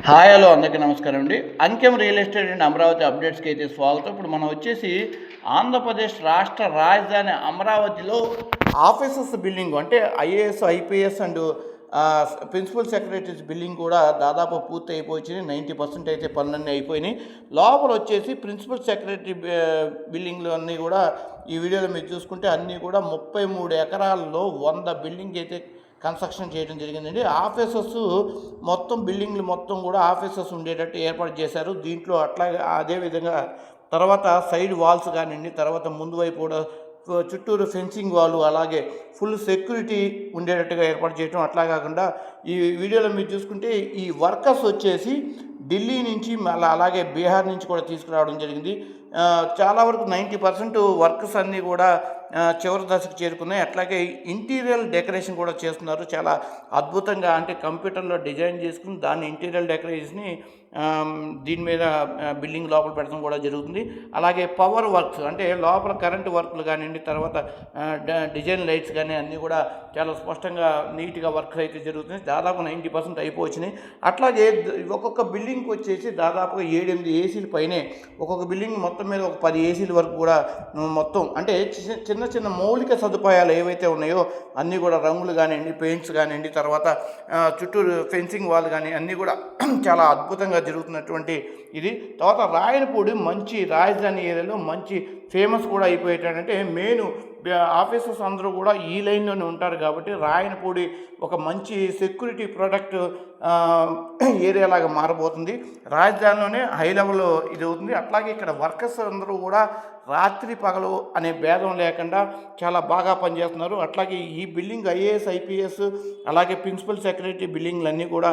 Hi hello అందరికీ నమస్కారం అండి. Ankem real estate and Amaravati అప్డేట్స్కి అయితే స్వాగతం. ఇప్పుడు మనం వచ్చేసి ఆంధ్రప్రదేశ్ రాష్ట్ర రాజధాని అమరావతిలో ఆఫీసర్స్ బిల్డింగ్ అంటే IAS IPS and principal secretaries building కూడా దాదాపు పూర్తి అయిపోయింది. 90% అయితే పనులన్నీ అయిపోయినాయి. లోపల వచ్చేసి ప్రిన్సిపల్ సెక్రటరీ బిల్డింగ్లు అన్నీ కూడా ఈ వీడియోలో మీరు చూసుకుంటే అన్నీ కూడా 33 ఎకరాల్లో 100 బిల్డింగ్ అయితే కన్స్ట్రక్షన్ చేయడం జరిగిందండి. ఆఫీసర్స్ మొత్తం బిల్డింగ్లు మొత్తం కూడా ఆఫీసర్స్ ఉండేటట్టు ఏర్పాటు చేశారు. దీంట్లో అట్లాగే అదేవిధంగా తర్వాత సైడ్ వాల్స్ కానివ్వండి, తర్వాత ముందు వైపు కూడా చుట్టూరు ఫెన్సింగ్ వాళ్ళు, అలాగే ఫుల్ సెక్యూరిటీ ఉండేటట్టుగా ఏర్పాటు చేయడం. అట్లా కాకుండా ఈ వీడియోలో మీరు చూసుకుంటే ఈ వర్కర్స్ వచ్చేసి ఢిల్లీ నుంచి మళ్ళీ అలాగే బీహార్ నుంచి కూడా తీసుకురావడం జరిగింది. చాలా వరకు 90% వర్క్స్ అన్నీ కూడా చివరి దశకు చేరుకున్నాయి. అట్లాగే ఇంటీరియర్ డెకరేషన్ కూడా చేస్తున్నారు. చాలా అద్భుతంగా అంటే కంప్యూటర్లో డిజైన్ చేసుకుని దాన్ని ఇంటీరియర్ డెకరేషన్ని దీని మీద బిల్డింగ్ లోపల పెట్టడం కూడా జరుగుతుంది. అలాగే పవర్ వర్క్స్ అంటే లోపల కరెంటు వర్క్లు కానివ్వండి, తర్వాత డిజైన్ లైట్స్ కానీ అన్నీ కూడా చాలా స్పష్టంగా నీట్గా వర్క్స్ అయితే జరుగుతుంది. దాదాపు 90% అయిపోవచ్చినాయి. అట్లాగే ఒక్కొక్క బిల్డింగ్కి వచ్చేసి దాదాపుగా 7-8 ఏసీలు పైనే, ఒక్కొక్క బిల్డింగ్ మొత్తం మీద ఒక 10 ఏసీల వరకు కూడా మొత్తం అంటే చిన్న చిన్న మౌలిక సదుపాయాలు ఏవైతే ఉన్నాయో అన్నీ కూడా రంగులు కానివ్వండి, పెయింట్స్ కానివ్వండి, తర్వాత చుట్టూరు ఫెన్సింగ్ వాల్ కానీ అన్నీ కూడా చాలా అద్భుతంగా జరుగుతున్నటువంటి ఇది. తర్వాత రాయనపూడి మంచి రాజధాని ఏరియాలో మంచి ఫేమస్ కూడా అయిపోయేటంటే మెయిన్ ఆఫీసర్స్ అందరూ కూడా ఈ లైన్లోనే ఉంటారు కాబట్టి రాయనపూడి ఒక మంచి సెక్యూరిటీ ప్రొడక్ట్ ఏరియా లాగా మారబోతుంది. రాజధానిలోనే హై లెవెల్ ఇది అవుతుంది. అట్లాగే ఇక్కడ వర్కర్స్ అందరూ కూడా రాత్రి పగలు అనే భేదం లేకుండా చాలా బాగా పనిచేస్తున్నారు. అట్లాగే ఈ బిల్డింగ్ ఐఏఎస్ ఐపీఎస్ అలాగే ప్రిన్సిపల్ సెక్రటరీ బిల్డింగ్లన్నీ కూడా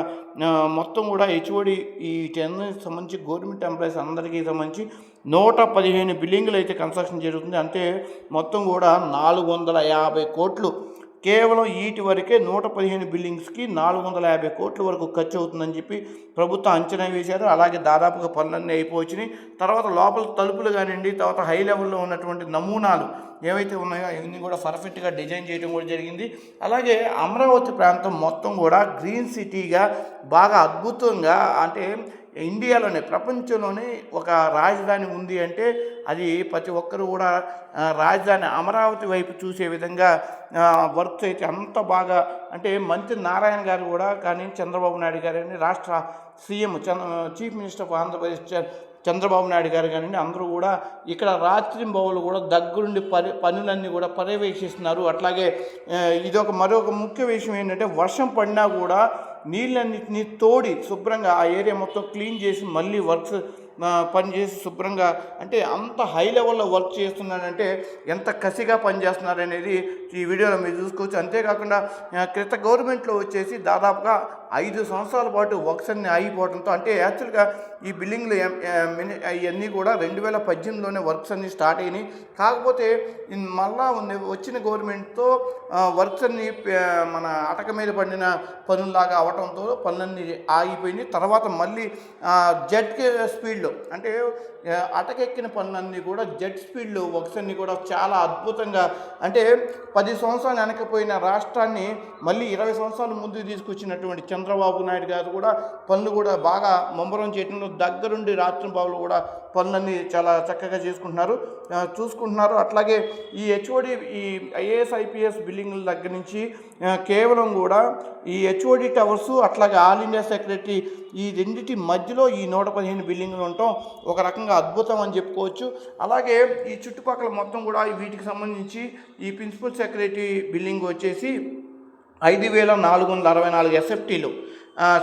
మొత్తం కూడా హెచ్ఓడి ఈ 10 సంబంధించి గవర్నమెంట్ ఎంప్లాయీస్ అందరికీ సంబంధించి 115 బిల్డింగ్లు అయితే కన్స్ట్రక్షన్ జరుగుతుంది. అంటే మొత్తం కూడా 450 కోట్లు కేవలం వీటి వరకే 115 బిల్డింగ్స్కి 450 కోట్ల వరకు ఖర్చు అవుతుందని చెప్పి ప్రభుత్వం అంచనా వేశారు. అలాగే దాదాపుగా పనులన్నీ అయిపోవచ్చినాయి. తర్వాత లోపల తలుపులు కానివ్వండి, తర్వాత హై లెవెల్లో ఉన్నటువంటి నమూనాలు ఏవైతే ఉన్నాయో అవన్నీ కూడా పర్ఫెక్ట్గా డిజైన్ చేయడం కూడా జరిగింది. అలాగే అమరావతి ప్రాంతం మొత్తం కూడా గ్రీన్ సిటీగా బాగా అద్భుతంగా అంటే ఇండియాలోనే ప్రపంచంలోనే ఒక రాజధాని ఉంది అంటే అది ప్రతి ఒక్కరు కూడా రాజధాని అమరావతి వైపు చూసే విధంగా వర్క్స్ అయితే అంత బాగా అంటే మంత్రి నారాయణ గారు కూడా కానీ చంద్రబాబు నాయుడు గారు కానీ రాష్ట్ర CM chief minister of Andhra Pradesh Chandrababu Naidu గారు కానీ అందరూ కూడా ఇక్కడ రాత్రింబవళ్ళు కూడా దగ్గరుండి పనులన్నీ కూడా పర్యవేక్షిస్తున్నారు. అట్లాగే మరొక ముఖ్య విషయం ఏంటంటే వర్షం పడినా కూడా నీళ్ళన్నింటినీ తోడి శుభ్రంగా ఆ ఏరియా మొత్తం క్లీన్ చేసి మళ్ళీ వర్క్స్ పనిచేసి శుభ్రంగా అంటే అంత హై లెవెల్లో వర్క్ చేస్తున్నారంటే ఎంత కసిగా పనిచేస్తున్నారనేది ఈ వీడియోలో మీరు చూసుకోవచ్చు. అంతేకాకుండా క్రిత గవర్నమెంట్లో వచ్చేసి దాదాపుగా 5 సంవత్సరాల పాటు వర్క్స్ అన్నీ ఆగిపోవడంతో అంటే యాక్చువల్గా ఈ బిల్డింగ్లు ఇవన్నీ కూడా 2018లోనే వర్క్స్ అన్నీ స్టార్ట్ అయినాయి. కాకపోతే మళ్ళా వచ్చిన గవర్నమెంట్తో వర్క్స్ అన్నీ మన అటక మీద పడిన పనుల్లాగా అవడంతో పనులన్నీ ఆగిపోయినాయి. తర్వాత మళ్ళీ జెట్ స్పీడ్లో అంటే అటకెక్కిన పనులన్నీ కూడా జెట్ స్పీడ్లో వర్క్స్ అన్నీ కూడా చాలా అద్భుతంగా అంటే 10 సంవత్సరాలు వెనకపోయిన రాష్ట్రాన్ని మళ్ళీ 20 సంవత్సరాల ముందు తీసుకొచ్చినటువంటి చంద్రబాబు నాయుడు గారు కూడా పనులు కూడా బాగా ముమ్మరం చేయడంలో దగ్గరుండి రాత్రింబాబులు కూడా పనులన్నీ చాలా చక్కగా చూసుకుంటున్నారు. అట్లాగే ఈ హెచ్ఓడి ఈ ఐఏఎస్ ఐపీఎస్ బిల్డింగ్ల దగ్గర నుంచి కేవలం కూడా ఈ హెచ్ఓడి టవర్స్ అట్లాగే ఆల్ ఇండియా సెక్రటరీ ఈ రెండింటి మధ్యలో ఈ 115 బిల్డింగ్లు ఉండటం ఒక రకంగా అద్భుతం అని చెప్పుకోవచ్చు. అలాగే ఈ చుట్టుపక్కల మొత్తం కూడా వీటికి సంబంధించి ఈ ప్రిన్సిపల్ సెక్రటరీ బిల్డింగ్ వచ్చేసి 5464 ఎస్ఎఫ్టీలు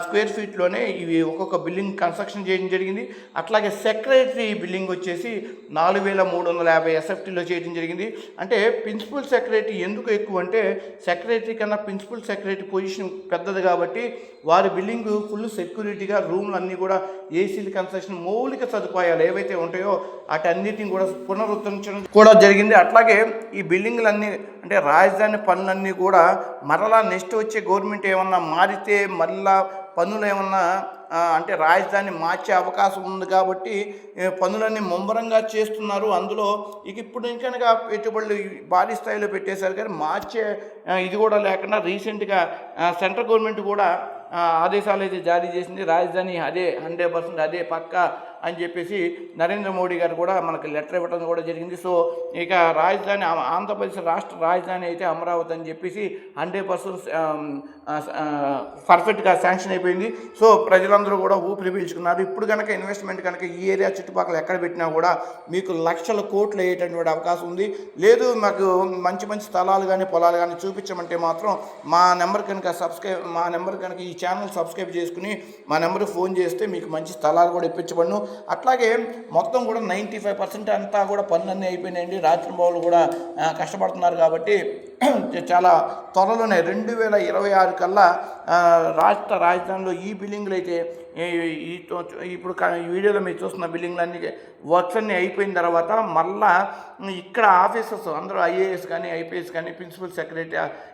స్క్వేర్ ఫీట్లోనే ఇవి ఒక్కొక్క బిల్డింగ్ కన్స్ట్రక్షన్ చేయడం జరిగింది. అట్లాగే సెక్రటరీ బిల్డింగ్ వచ్చేసి 4350 ఎస్ఎఫ్టీలో చేయడం జరిగింది. అంటే ప్రిన్సిపల్ సెక్రటరీ ఎందుకు ఎక్కువ అంటే సెక్రటరీ కన్నా ప్రిన్సిపల్ సెక్రటరీ పొజిషన్ పెద్దది కాబట్టి వారి బిల్డింగ్ ఫుల్ సెక్యూరిటీగా రూమ్లు అన్నీ కూడా ఏసీలు కన్స్ట్రక్షన్ మౌలిక సదుపాయాలు ఏవైతే ఉంటాయో వాటన్నిటిని కూడా పునరుద్ధరించడం కూడా జరిగింది. అట్లాగే ఈ బిల్డింగ్లన్నీ అంటే రాజధాని పనులన్నీ కూడా మరలా నెక్స్ట్ వచ్చే గవర్నమెంట్ ఏమన్నా మారితే మళ్ళా పనులు ఏమన్నా అంటే రాజధాని మార్చే అవకాశం ఉంది కాబట్టి పనులన్నీ ముమ్మరంగా చేస్తున్నారు. అందులో ఇప్పుడు ఇంకా పెట్టుబడులు భారీ స్థాయిలో పెట్టేశారు కానీ మార్చే ఇది కూడా లేకుండా రీసెంట్గా సెంట్రల్ గవర్నమెంట్ కూడా ఆదేశాలు అయితే జారీ చేసింది. రాజధాని అదే 100% అదే పక్కా అని చెప్పేసి నరేంద్ర మోడీ గారు కూడా మనకి లెటర్ ఇవ్వడం కూడా జరిగింది. సో ఇక రాజధాని ఆంధ్రప్రదేశ్ రాష్ట్ర రాజధాని అయితే అమరావతి అని చెప్పేసి 100% పర్ఫెక్ట్గా శాంక్షన్ అయిపోయింది. సో ప్రజలందరూ కూడా ఊపిరి పీల్చుకున్నారు. ఇప్పుడు కనుక ఇన్వెస్ట్మెంట్ కనుక ఈ ఏరియా చుట్టుపక్కల ఎక్కడ పెట్టినా కూడా మీకు లక్షల కోట్లు అయ్యేటటువంటి అవకాశం ఉంది. లేదు మాకు మంచి మంచి స్థలాలు కానీ పొలాలు కానీ చూపించమంటే మాత్రం మా నెంబర్ కనుక ఈ ఛానల్ సబ్స్క్రైబ్ చేసుకుని మా నెంబర్కి ఫోన్ చేస్తే మీకు మంచి స్థలాలు కూడా ఇప్పించబడును. అట్లాగే మొత్తం కూడా 95% అంతా కూడా పనులన్నీ అయిపోయినాయండి. రాత్రి బావులు కూడా కష్టపడుతున్నారు కాబట్టి చాలా త్వరలోనే 2026 కల్లా రాష్ట్ర రాజధానిలో ఈ బిల్డింగ్లు అయితే ఇప్పుడు ఈ వీడియోలో మీరు చూస్తున్న బిల్డింగ్లన్నీ వర్క్స్ అన్నీ అయిపోయిన తర్వాత మళ్ళా ఇక్కడ ఆఫీసర్స్ అందరూ ఐఏఎస్ కానీ ఐపీఎస్ కానీ ప్రిన్సిపల్ సెక్రటరీ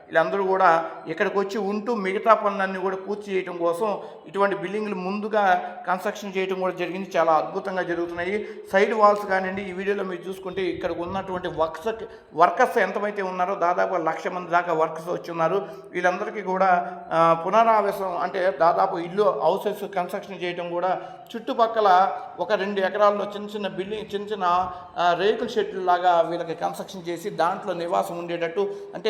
వీళ్ళందరూ కూడా ఇక్కడికి వచ్చి ఉంటూ మిగతా పనులన్నీ కూడా పూర్తి చేయడం కోసం ఇటువంటి బిల్డింగ్లు ముందుగా కన్స్ట్రక్షన్ చేయడం కూడా జరిగింది. చాలా అద్భుతంగా జరుగుతున్నాయి. సైడ్ వాల్స్ కానివ్వండి, ఈ వీడియోలో మీరు చూసుకుంటే ఇక్కడ ఉన్నటువంటి వర్కర్స్ ఎంతమైతే ఉన్నారో దాదాపు 1,00,000 మంది దాకా వర్కర్స్ వచ్చి ఉన్నారు. వీళ్ళందరికీ కూడా పునరావాసం అంటే దాదాపు ఇల్లు హౌసెస్ కన్స్ట్రక్షన్ చేయడం కూడా చుట్టుపక్కల ఒక 2 ఎకరాల్లో చిన్న రేకుల షెడ్లు లాగా వీళ్ళకి కన్స్ట్రక్షన్ చేసి దాంట్లో నివాసం ఉండేటట్టు అంటే